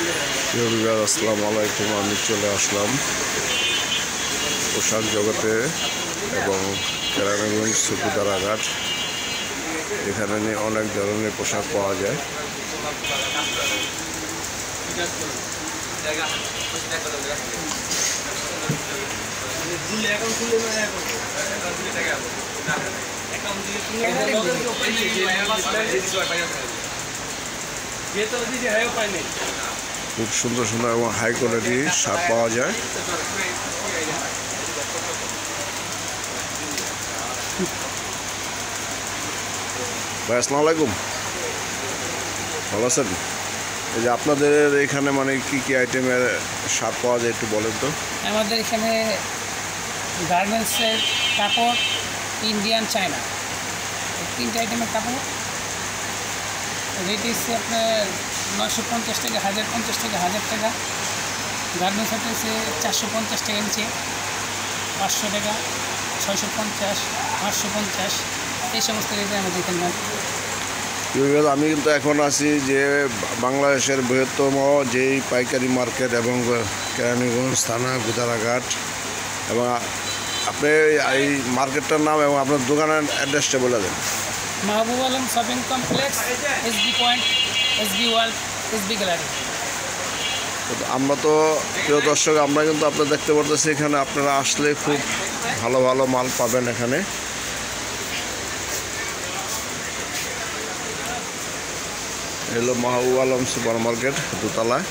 আসসালামু আলাইকুম। আমি চলে আসলাম পোশাক জগতে এবং কেরানীগঞ্জ সুকুদারাঘাট। এখানে অনেক ধরনের পোশাক পাওয়া যায়। খুব সুন্দর সুন্দর এবং হাই কোয়ালিটি শার্ট পাওয়া যায়। ভাই আসসালামু আলাইকুম, ভালো আছেন? এই যে আপনাদের এখানে মানে কি কি আইটেমের শার্ট পাওয়া যায় একটু বলেন তো। আমাদের এখানে গার্মেন্টসের কাপড়, ইন্ডিয়ান, চায়না, তিনটে আইটেমের কাপড়। রেট হচ্ছে আপনার 950 টাকা, 1050 টাকা, 1000 টাকা। গার্মেন্টস হচ্ছে 450 টাকা নিচে, 500 টাকা, 650, 850, এই সমস্ত রেটে আমাদের এখানে। আমি কিন্তু এখন আছি যে বাংলাদেশের বৃহত্তম যেই পাইকারি মার্কেট এবং কেরানীগঞ্জ থানা গুদারাঘাট, এবং আপনি এই মার্কেটটার নাম এবং আপনার দোকানের অ্যাড্রেসটা বলে দেন। Mahbub Alam shopping complex, SB point, SB world, SB gallery. আমরা তো প্রিয় দর্শক, আমরা কিন্তু আপনারা দেখতে পারতেছি এখানে আপনারা আসলে খুব ভালো ভালো মাল পাবেন। এখানে এলো মাহবুব আলম সুপার মার্কেট, দোতলায়।